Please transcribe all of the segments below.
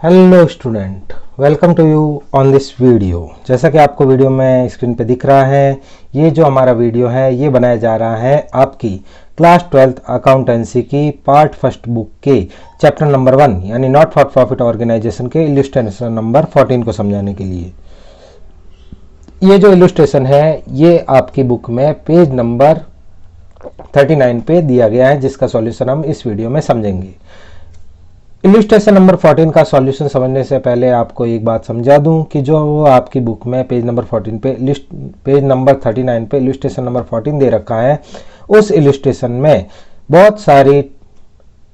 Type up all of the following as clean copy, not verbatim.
Hello student, welcome to you on this video. जैसा कि आपको वीडियो में स्क्रीन पे दिख रहा है, ये जो हमारा वीडियो है ये बनाया जा रहा है आपकी क्लास 12th अकाउंटेंसी की पार्ट फर्स्ट बुक के चैप्टर नंबर 1 यानी नॉट फॉर प्रॉफिट ऑर्गेनाइजेशन के इलस्ट्रेशन नंबर 14 को समझाने के लिए। ये जो इलस्ट्रेशन है ये आपकी बुक में पेज नंबर 39 पे दिया गया है, जिसका सॉल्यूशन हम इस वीडियो में समझेंगे। इलस्ट्रेशन नंबर 14 का सॉल्यूशन समझने से पहले आपको एक बात समझा दूं कि जो आपकी बुक में पेज नंबर 14 पे पेज नंबर 39 पे इलस्ट्रेशन नंबर 14 दे रखा है, उस इलस्ट्रेशन में बहुत सारी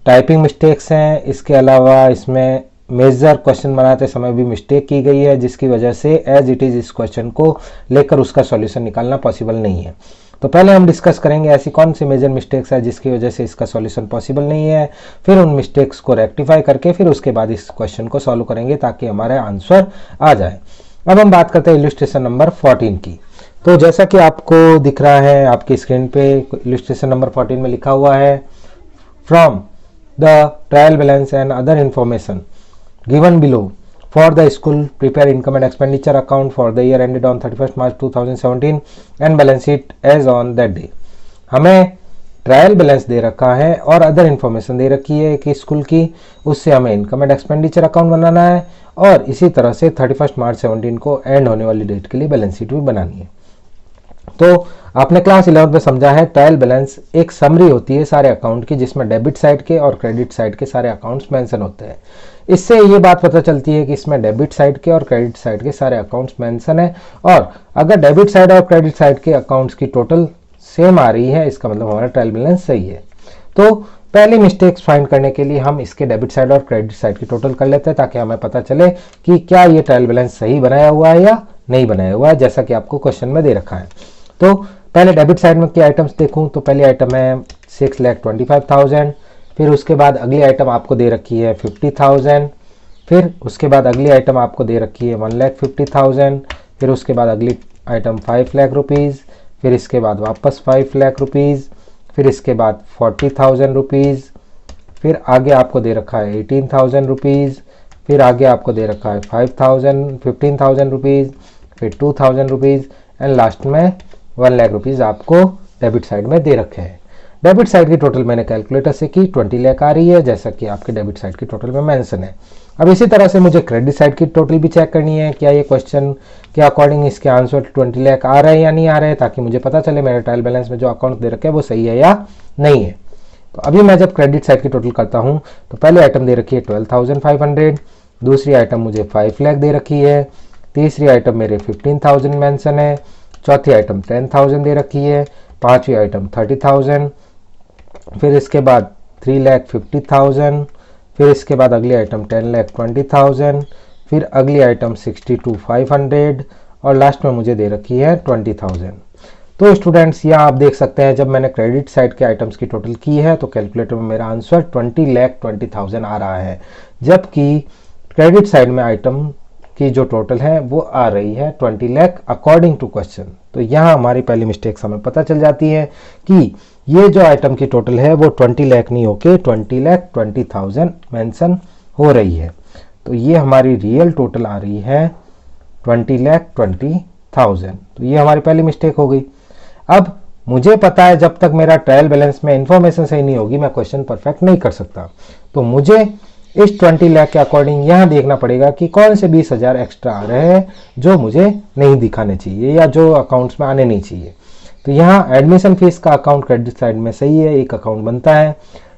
टाइपिंग मिस्टेक्स हैं। इसके अलावा इसमें मेजर क्वेश्चन बनाते समय भी मिस्टेक की गई है, जिसकी वजह से एज इट इज़ इस क्वेश्चन को लेकर उसका सॉल्यूशन निकालना पॉसिबल नहीं है। तो पहले हम डिस्कस करेंगे ऐसी कौन सी मेजर मिस्टेक्स है जिसकी वजह से इसका सॉल्यूशन पॉसिबल नहीं है, फिर उन मिस्टेक्स को रेक्टिफाई करके फिर उसके बाद इस क्वेश्चन को सॉल्व करेंगे ताकि हमारा आंसर आ जाए। अब हम बात करते हैं इलस्ट्रेशन नंबर 14 की। तो जैसा कि आपको दिख रहा है आपकी स्क्रीन पे, इलस्ट्रेशन नंबर 14 में लिखा हुआ है, from the trial balance and other information given below for the school prepare income and expenditure account for the year ended on 31st March 2017 and balance sheet as on that day। हमें trial balance दे रखा है और other information दे रखी है कि school की, उससे हमें इनकम एंड एक्सपेंडिचर अकाउंट बनाना है और इसी तरह से 31 मार्च 17 को एंड होने वाली डेट के लिए बैलेंस शीट भी बनानी है। तो आपने क्लास 11 में समझा है ट्रायल बैलेंस एक समरी होती है सारे अकाउंट की, जिसमें डेबिट साइड के और क्रेडिट साइड के सारे अकाउंट्स मेंशन होते हैं। इससे ये बात पता चलती है कि इसमें डेबिट साइड के और क्रेडिट साइड के सारे अकाउंट्स मेंशन है, और अगर डेबिट साइड और क्रेडिट साइड के अकाउंट्स की टोटल सेम आ रही है, इसका मतलब हमारा ट्रायल बैलेंस सही है। तो पहली मिस्टेक्स फाइंड करने के लिए हम इसके डेबिट साइड और क्रेडिट साइड की टोटल कर लेते हैं, ताकि हमें पता चले कि क्या ये ट्रायल बैलेंस सही बनाया हुआ है या नहीं बनाया हुआ है, जैसा कि आपको क्वेश्चन में दे रखा है। तो पहले डेबिट साइड में क्या आइटम्स देखूं, तो पहली आइटम है 6,25,000, फिर उसके बाद अगली आइटम आपको दे रखी है 50,000, फिर उसके बाद अगली आइटम आपको दे रखी है 1,50,000, फिर उसके बाद अगली आइटम 5 लाख रुपीज़, फिर इसके बाद वापस 5 लाख रुपीज़, फिर इसके बाद 40,000 रुपीज़, फिर आगे आपको दे रखा है 18,000 रुपीज़, फिर आगे आपको दे रखा है 15,000 रुपीज़, फिर 2,000 रुपीज़ एंड लास्ट में 1 लाख रुपीज़ आपको डेबिट साइड में दे रखे हैं। डेबिट साइड की टोटल मैंने कैलकुलेटर से की 20 लाख आ रही है, जैसा कि आपके डेबिट साइड की टोटल में मेंशन है। अब इसी तरह से मुझे क्रेडिट साइड की टोटल भी चेक करनी है, क्या ये क्वेश्चन के अकॉर्डिंग इसके आंसर 20 लाख आ रहे हैं या नहीं आ रहे हैं, ताकि मुझे पता चले मेरे ट्रायल बैलेंस में जो अकाउंट दे रखे हैं वो सही है या नहीं है। तो अभी मैं जब क्रेडिट साइड की टोटल करता हूँ तो पहली आइटम दे रखी है 12,500, दूसरी आइटम मुझे 5 लाख दे रखी है, तीसरी आइटम मेरे 15,000 मेंशन है, चौथी आइटम 10,000 दे रखी है, पांचवी आइटम 30,000, फिर इसके बाद 3,50,000, फिर इसके बाद अगली आइटम 10,20,000, फिर अगली आइटम 62,500 और लास्ट में मुझे दे रखी है 20,000। तो स्टूडेंट्स यहाँ आप देख सकते हैं जब मैंने क्रेडिट साइड के आइटम्स की टोटल की है तो कैलकुलेटर में मेरा आंसर 20,20,000 आ रहा है, जबकि क्रेडिट साइड में आइटम की जो टोटल है वो आ रही है 20 लाख अकॉर्डिंग टू क्वेश्चन। तो यहाँ हमारी पहली मिस्टेक्स हमें पता चल जाती है कि ये जो आइटम की टोटल है वो 20 लाख नहीं होके 20,20,000 मेंशन हो रही है। तो ये हमारी रियल टोटल आ रही है 20,20,000। तो ये हमारी पहली मिस्टेक हो गई। अब मुझे पता है जब तक मेरा ट्रायल बैलेंस में इंफॉर्मेशन सही नहीं होगी मैं क्वेश्चन परफेक्ट नहीं कर सकता। तो मुझे इस 20 लाख के अकॉर्डिंग यहाँ देखना पड़ेगा कि कौन से 20,000 एक्स्ट्रा आ रहे हैं जो मुझे नहीं दिखाने चाहिए या जो अकाउंट्स में आने नहीं चाहिए। तो यहाँ एडमिशन फीस का अकाउंट क्रेडिट साइड में सही है, एक अकाउंट बनता है।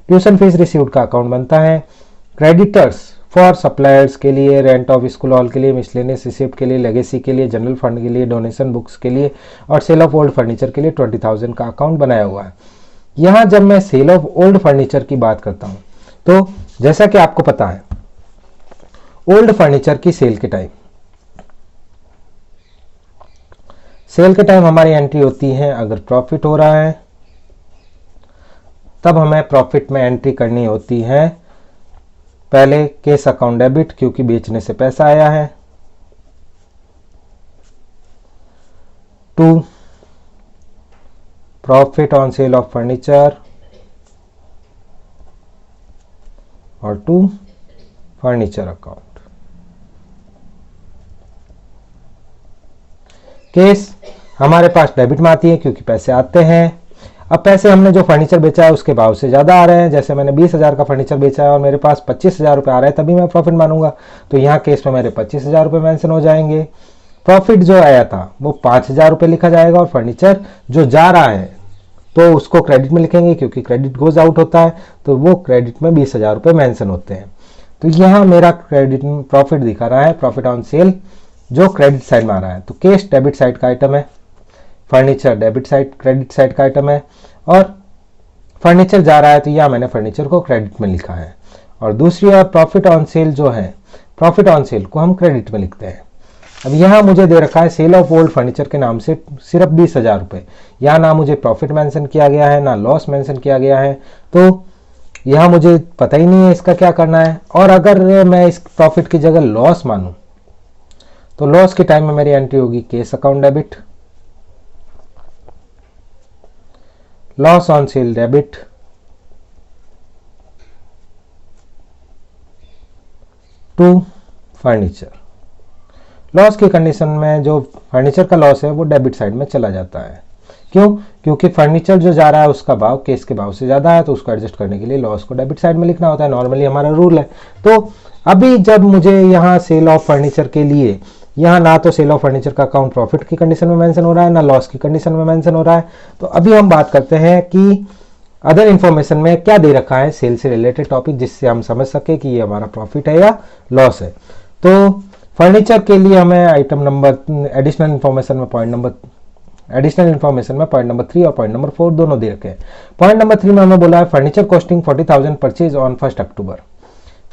ट्यूशन फीस रिसीव्ड का अकाउंट बनता है। क्रेडिटर्स फॉर सप्लायर्स के लिए, रेंट ऑफ स्कूल हॉल के लिए, मिसलेनियस रिसिप्ट के लिए, लेगेसी के लिए, जनरल फंड के लिए, डोनेशन बुक्स के लिए और सेल ऑफ ओल्ड फर्नीचर के लिए 20,000 का अकाउंट बनाया हुआ है। यहाँ जब मैं सेल ऑफ ओल्ड फर्नीचर की बात करता हूँ तो जैसा कि आपको पता है ओल्ड फर्नीचर की सेल के टाइम हमारी एंट्री होती है, अगर प्रॉफिट हो रहा है तब हमें प्रॉफिट में एंट्री करनी होती है पहले केस अकाउंट डेबिट, क्योंकि बेचने से पैसा आया है, to profit on sale of furniture और टू फर्नीचर अकाउंट। केस हमारे पास डेबिट में आती है क्योंकि पैसे आते हैं। अब पैसे हमने जो फर्नीचर बेचा है उसके भाव से ज़्यादा आ रहे हैं, जैसे मैंने 20,000 का फर्नीचर बेचा है और मेरे पास 25,000 रुपये आ रहा है, तभी मैं प्रॉफिट मानूंगा। तो यहाँ केस में मेरे 25,000 रुपये मेंशन हो जाएंगे। प्रॉफिट जो आया था वो 5,000 रुपये लिखा जाएगा और फर्नीचर जो जा रहा है तो उसको क्रेडिट में लिखेंगे क्योंकि क्रेडिट गोज आउट होता है, तो वो क्रेडिट में 20,000 रुपये मेंशन होते हैं। तो यहाँ मेरा क्रेडिट प्रॉफिट दिखा रहा है, प्रॉफिट ऑन सेल जो क्रेडिट साइड में आ रहा है। तो केस डेबिट साइड का आइटम है, furniture debit side credit side का आइटम है, और फर्नीचर जा रहा है तो यहाँ मैंने फर्नीचर को क्रेडिट में लिखा है। और दूसरी ओर प्रॉफिट ऑन सेल जो है, प्रॉफिट ऑन सेल को हम क्रेडिट में लिखते हैं। अब यहाँ मुझे दे रखा है सेल ऑफ ओल्ड फर्नीचर के नाम से सिर्फ 20,000 रुपये। यहाँ ना मुझे प्रॉफिट मेंशन किया गया है ना लॉस मेंशन किया गया है, तो यहाँ मुझे पता ही नहीं है इसका क्या करना है। और अगर मैं इस प्रॉफिट की जगह लॉस मानूं तो लॉस के टाइम में मेरी एंट्री होगी cash account debit, loss on sale debit, to furniture. Loss की कंडीशन में जो फर्नीचर का लॉस है वो डेबिट साइड में चला जाता है। क्यों? क्योंकि फर्नीचर जो जा रहा है उसका भाव केस के भाव से ज़्यादा है, तो उसको एडजस्ट करने के लिए लॉस को डेबिट साइड में लिखना होता है, नॉर्मली हमारा रूल है। तो अभी जब मुझे यहाँ सेल ऑफ फर्नीचर के लिए यहाँ ना तो सेल ऑफ फर्नीचर का अकाउंट प्रॉफिट की कंडीशन में मेंशन हो रहा है ना लॉस की कंडीशन में मेंशन हो रहा है, तो अभी हम बात करते हैं कि अदर इन्फॉर्मेशन में क्या दे रखा है सेल से रिलेटेड टॉपिक, जिससे हम समझ सके कि ये हमारा प्रॉफिट है या लॉस है। तो फर्नीचर के लिए हमें आइटम नंबर एडिशनल इन्फॉर्मेशन में पॉइंट नंबर 3 और पॉइंट नंबर 4 दोनों दे रखे हैं। पॉइंट नंबर 3 में हमें बोला है फर्नीचर कॉस्टिंग 40,000 परचेज ऑन 1 अक्टूबर।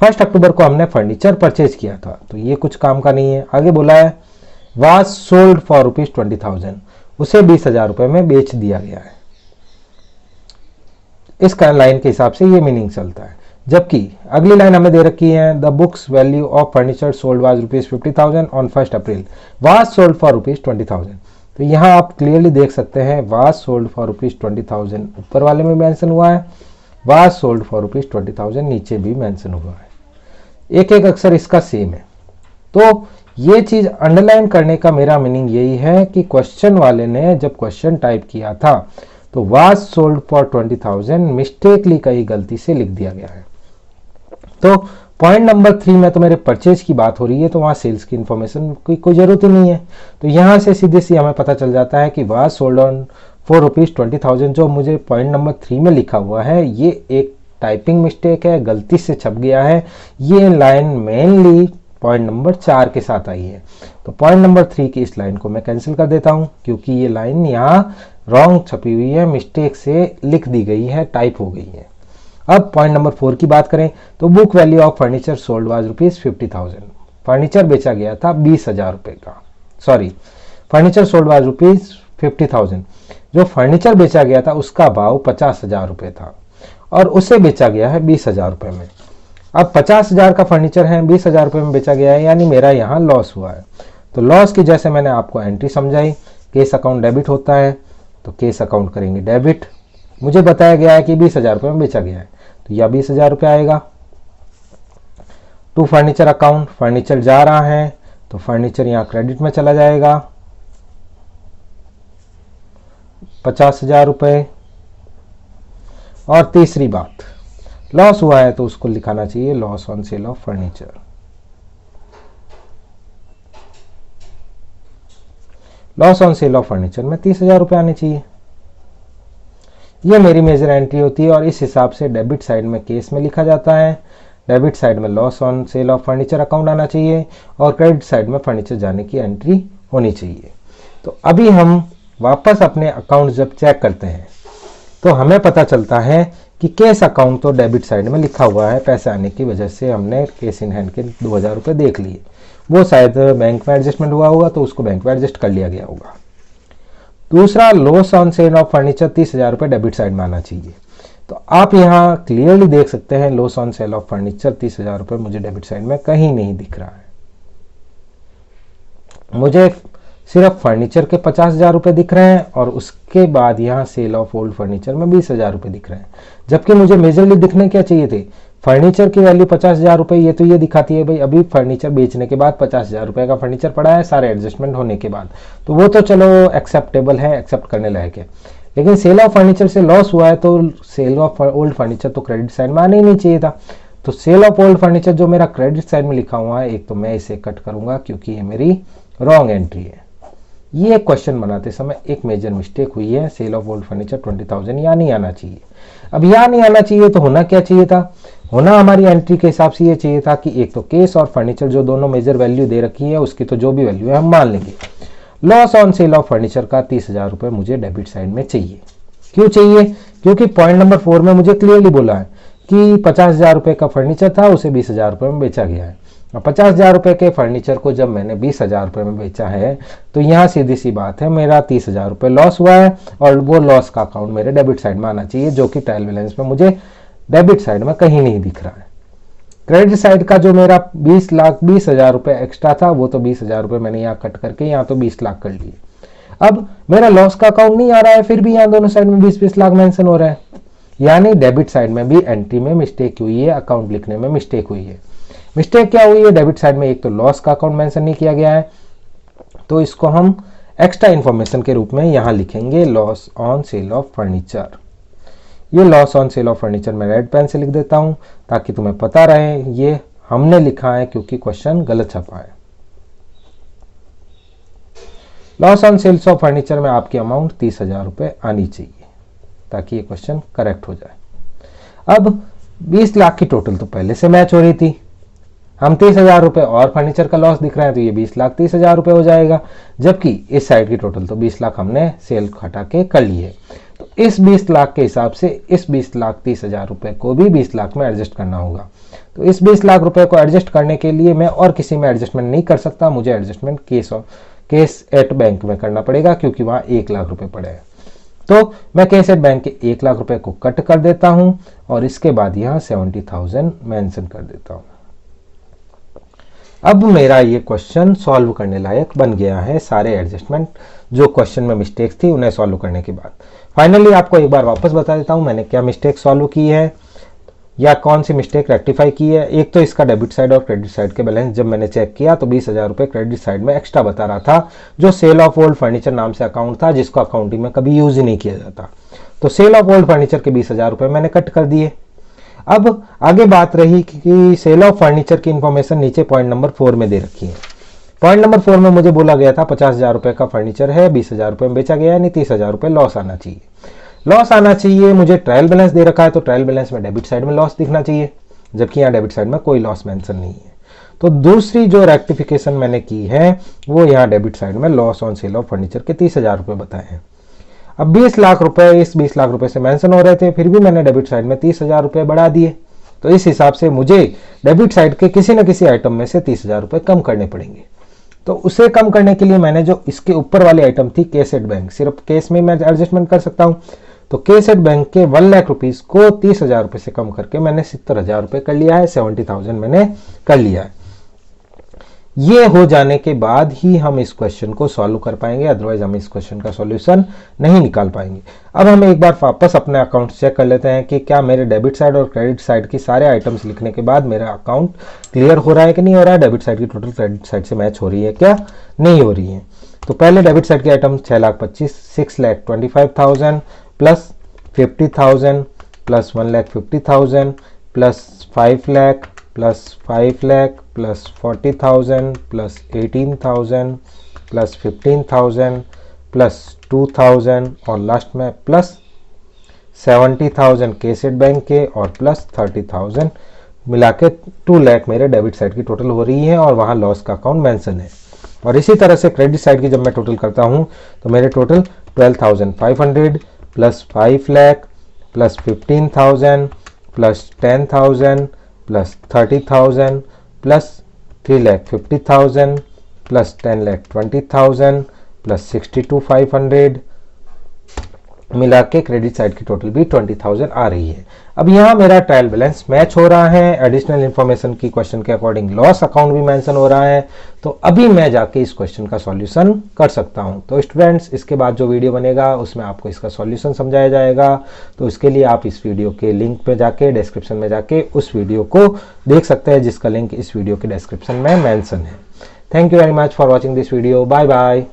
1 अक्टूबर को हमने फर्नीचर परचेज किया था, तो ये कुछ काम का नहीं है। आगे बोला है वाज सोल्ड फॉर ₹20,000, उसे 20,000 रुपये में बेच दिया गया है। इस लाइन के हिसाब से ये मीनिंग चलता है। जबकि अगली लाइन हमें दे रखी है the books value of furniture sold was ₹50,000 on 1 April, was sold for ₹20,000। तो यहाँ आप क्लियरली देख सकते हैं वाज सोल्ड फॉर ₹20,000 ऊपर वाले में मेंशन हुआ है, वाज सोल्ड फॉर ₹20,000 नीचे भी मेंशन हुआ है। एक एक अक्षर इसका सेम है। तो ये चीज अंडरलाइन करने का मेरा मीनिंग यही है कि क्वेश्चन वाले ने जब क्वेश्चन टाइप किया था तो वाज सोल्ड फॉर 20,000 मिस्टेकली कहीं गलती से लिख दिया गया है। तो पॉइंट नंबर 3 में तो मेरे परचेज की बात हो रही है, तो वहां सेल्स की इंफॉर्मेशन की कोई जरूरत ही नहीं है। तो यहां से सीधे सी हमें पता चल जाता है कि वाज सोल्ड ऑन फॉर ₹20,000 जो मुझे पॉइंट नंबर 3 में लिखा हुआ है ये एक टाइपिंग मिस्टेक है, गलती से छप गया है। ये लाइन मेनली पॉइंट नंबर 4 के साथ आई है। तो पॉइंट नंबर 3 की इस लाइन को मैं कैंसिल कर देता हूं क्योंकि ये लाइन यहाँ रॉन्ग छपी हुई है, मिस्टेक से लिख दी गई है, टाइप हो गई है। अब पॉइंट नंबर 4 की बात करें तो book value of furniture sold was ₹50,000। Furniture बेचा गया था 20,000 रुपये का, सॉरी फर्नीचर सोल्ड वाज ₹50,000। जो फर्नीचर बेचा गया था उसका भाव 50,000 रुपये था और उसे बेचा गया है 20,000 रुपये में। अब 50,000 का फर्नीचर है, 20,000 रुपये में बेचा गया है, यानी मेरा यहाँ लॉस हुआ है। तो लॉस की जैसे मैंने आपको एंट्री समझाई, केस अकाउंट डेबिट होता है तो केस अकाउंट करेंगे डेबिट। मुझे बताया गया है कि 20,000 रुपये में बेचा गया है तो यह 20,000 रुपये आएगा। टू फर्नीचर अकाउंट, फर्नीचर जा रहा है तो फर्नीचर यहाँ क्रेडिट में चला जाएगा 50,000 रुपये। और तीसरी बात, लॉस हुआ है तो उसको लिखाना चाहिए loss on sale of furniture. Loss on sale of furniture में 30,000 रुपये आने चाहिए। यह मेरी मेजर एंट्री होती है और इस हिसाब से डेबिट साइड में केस में लिखा जाता है, डेबिट साइड में loss on sale of furniture account आना चाहिए और क्रेडिट साइड में फर्नीचर जाने की एंट्री होनी चाहिए। तो अभी हम वापस अपने अकाउंट जब चेक करते हैं तो हमें पता चलता है कि केस अकाउंट तो डेबिट साइड में लिखा हुआ है, पैसे आने की वजह से हमने केस इन हैंड के 2,000 रुपये देख लिए। वो शायद बैंक में एडजस्टमेंट हुआ होगा तो उसको बैंक में एडजस्ट कर लिया गया होगा। दूसरा, loss on sale of furniture 30,000 रुपये डेबिट साइड में आना चाहिए। तो आप यहाँ क्लियरली देख सकते हैं loss on sale of furniture 30,000 रुपये मुझे डेबिट साइड में कहीं नहीं दिख रहा है। मुझे सिर्फ फर्नीचर के 50,000 रुपये दिख रहे हैं और उसके बाद यहाँ सेल ऑफ ओल्ड फर्नीचर में 20,000 रुपये दिख रहे हैं, जबकि मुझे मेजरली दिखने क्या चाहिए थे फर्नीचर की वैल्यू 50,000 रुपये, ये तो ये दिखाती है भाई अभी फर्नीचर बेचने के बाद 50,000 रुपये का फर्नीचर पड़ा है सारे एडजस्टमेंट होने के बाद, तो वो तो चलो एक्सेप्टेबल है, एक्सेप्ट करने लायक है। लेकिन सेल ऑफ फर्नीचर से लॉस हुआ है तो सेल ऑफ ओल्ड फर्नीचर तो क्रेडिट साइड में आना ही नहीं चाहिए था। तो सेल ऑफ ओल्ड फर्नीचर जो मेरा क्रेडिट साइड में लिखा हुआ है, एक तो मैं इसे कट करूंगा क्योंकि ये मेरी रॉन्ग एंट्री है। ये क्वेश्चन बनाते समय एक मेजर मिस्टेक हुई है, सेल ऑफ ओल्ड फर्नीचर 20,000 यहाँ नहीं आना चाहिए। अब यहाँ नहीं आना चाहिए तो होना क्या चाहिए था, होना हमारी एंट्री के हिसाब से ये चाहिए था कि एक तो केस और फर्नीचर जो दोनों मेजर वैल्यू दे रखी है उसकी तो जो भी वैल्यू है हम मान लेंगे। Loss on sale of furniture का 30,000 रुपये मुझे डेबिट साइड में चाहिए। क्यों चाहिए, क्योंकि पॉइंट नंबर 4 में मुझे क्लियरली बोला है कि 50,000 रुपये का फर्नीचर था, उसे 20,000 रुपये में बेचा गया है। 50,000 रुपये के फर्नीचर को जब मैंने 20,000 रुपये में बेचा है तो यहाँ सीधी सी बात है मेरा 30,000 रुपये लॉस हुआ है और वो लॉस का अकाउंट मेरे डेबिट साइड में आना चाहिए, जो कि ट्रायल बैलेंस में मुझे डेबिट साइड में कहीं नहीं दिख रहा है। क्रेडिट साइड का जो मेरा 20,20,000 रुपये एक्स्ट्रा था वो तो 20,000 रुपये मैंने यहाँ कट करके यहाँ तो 20 लाख कर लिए। अब मेरा लॉस का अकाउंट नहीं आ रहा है, फिर भी यहाँ दोनों साइड में 20-20 लाख मेंशन हो रहा है, यानी डेबिट साइड में भी एंट्री में मिस्टेक हुई है, अकाउंट लिखने में मिस्टेक हुई है। मिस्टेक क्या हुई है, डेबिट साइड में एक तो लॉस का अकाउंट मेंशन नहीं किया गया है, तो इसको हम एक्स्ट्रा इंफॉर्मेशन के रूप में यहाँ लिखेंगे loss on sale of furniture. ये loss on sale of furniture मैं रेड पेन से लिख देता हूँ ताकि तुम्हें पता रहे ये हमने लिखा है क्योंकि क्वेश्चन गलत छपा है। Loss on sales of furniture में आपकी अमाउंट 30,000 रुपये आनी चाहिए ताकि ये क्वेश्चन करेक्ट हो जाए। अब 20 लाख की टोटल तो पहले से मैच हो रही थी, हम 30,000 रुपये और फर्नीचर का लॉस दिख रहा है तो ये 20 लाख 30,000 रुपये हो जाएगा, जबकि इस साइड की टोटल तो 20 लाख हमने सेल हटा के कर ली है। तो इस 20 लाख के हिसाब से इस 20 लाख 30,000 रुपये को भी 20 लाख में एडजस्ट करना होगा। तो इस 20 लाख रुपये को एडजस्ट करने के लिए मैं और किसी में एडजस्टमेंट नहीं कर सकता, मुझे एडजस्टमेंट केस एट बैंक में करना पड़ेगा क्योंकि वहाँ 1 लाख रुपये पड़े हैं। तो मैं केस एट बैंक के 1 लाख रुपये को कट कर देता हूं और इसके बाद यहाँ 70,000 मेंशन कर देता हूं। अब मेरा ये क्वेश्चन सॉल्व करने लायक बन गया है, सारे एडजस्टमेंट जो क्वेश्चन में मिस्टेक्स थी उन्हें सॉल्व करने के बाद। फाइनली आपको एक बार वापस बता देता हूं मैंने क्या मिस्टेक सॉल्व की है या कौन सी मिस्टेक रेक्टिफाई की है। एक तो इसका डेबिट साइड और क्रेडिट साइड के बैलेंस जब मैंने चेक किया तो 20,000 रुपये क्रेडिट साइड में एक्स्ट्रा बता रहा था, जो सेल ऑफ ओल्ड फर्नीचर नाम से अकाउंट था जिसको अकाउंटिंग में कभी यूज ही नहीं किया जाता। तो सेल ऑफ ओल्ड फर्नीचर के 20,000 रुपये मैंने कट कर दिए। अब आगे बात रही कि सेल ऑफ फर्नीचर की इंफॉर्मेशन नीचे पॉइंट नंबर 4 में दे रखी है। पॉइंट नंबर 4 में मुझे बोला गया था 50,000 रुपये का फर्नीचर है, 20,000 रुपये में बेचा गया है, यानी 30,000 रुपये लॉस आना चाहिए। लॉस आना चाहिए, मुझे ट्रायल बैलेंस दे रखा है तो ट्रायल बैलेंस में डेबिट साइड में लॉस दिखना चाहिए, जबकि यहाँ डेबिट साइड में कोई लॉस मेंशन नहीं है। तो दूसरी जो रेक्टिफिकेशन मैंने की है वो यहाँ डेबिट साइड में loss on sale of furniture के 30,000 रुपये बताए हैं। अब 20 लाख रुपए इस 20 लाख रुपए से मेंशन हो रहे थे, फिर भी मैंने डेबिट साइड में 30,000 रुपये बढ़ा दिए, तो इस हिसाब से मुझे डेबिट साइड के किसी न किसी आइटम में से 30,000 रुपये कम करने पड़ेंगे। तो उसे कम करने के लिए मैंने जो इसके ऊपर वाली आइटम थी केस एट बैंक, सिर्फ केस में मैं एडजस्टमेंट कर सकता हूँ, तो केस एट बैंक के 1 लाख रुपीज को 30,000 रुपये से कम करके मैंने 70,000 रुपये कर लिया है, 70,000 मैंने कर लिया है। ये हो जाने के बाद ही हम इस क्वेश्चन को सॉल्व कर पाएंगे, अदरवाइज हम इस क्वेश्चन का सॉल्यूशन नहीं निकाल पाएंगे। अब हम एक बार वापस अपने अकाउंट चेक कर लेते हैं कि क्या मेरे डेबिट साइड और क्रेडिट साइड की सारे आइटम्स लिखने के बाद मेरा अकाउंट क्लियर हो रहा है कि नहीं हो रहा है, डेबिट साइड की टोटल क्रेडिट साइड से मैच हो रही है क्या नहीं हो रही है। तो पहले डेबिट साइड के item 6,25,000 plus 50,000 plus 1,50,000 plus 5 lakh plus 5 lakh plus 40,000 plus 18,000 plus 15,000 plus 2,000 और लास्ट में प्लस 70,000 केसेट बैंक के और प्लस 30,000 मिला के 2 लाख मेरे डेबिट साइड की टोटल हो रही है और वहाँ लॉस का अकाउंट मेंशन है। और इसी तरह से क्रेडिट साइड की जब मैं टोटल करता हूँ तो मेरे total 12,500 plus 5 lakh plus 15,000 plus 10,000 plus 30,000 plus 3,50,000 plus 10,20,000 plus 62,500 मिला के क्रेडिट साइड की टोटल भी 20,000 आ रही है। अब यहाँ मेरा ट्रायल बैलेंस मैच हो रहा है, एडिशनल इन्फॉर्मेशन की क्वेश्चन के अकॉर्डिंग लॉस अकाउंट भी मेंशन हो रहा है। तो अभी मैं जाके इस क्वेश्चन का सॉल्यूशन कर सकता हूँ। तो स्टूडेंट्स, इसके बाद जो वीडियो बनेगा उसमें आपको इसका सॉल्यूशन समझाया जाएगा। तो इसके लिए आप इस वीडियो के लिंक पे जाके, डिस्क्रिप्शन में जाके उस वीडियो को देख सकते हैं, जिसका लिंक इस वीडियो के डिस्क्रिप्शन में मेंशन है। Thank you very much for watching this video. Bye bye.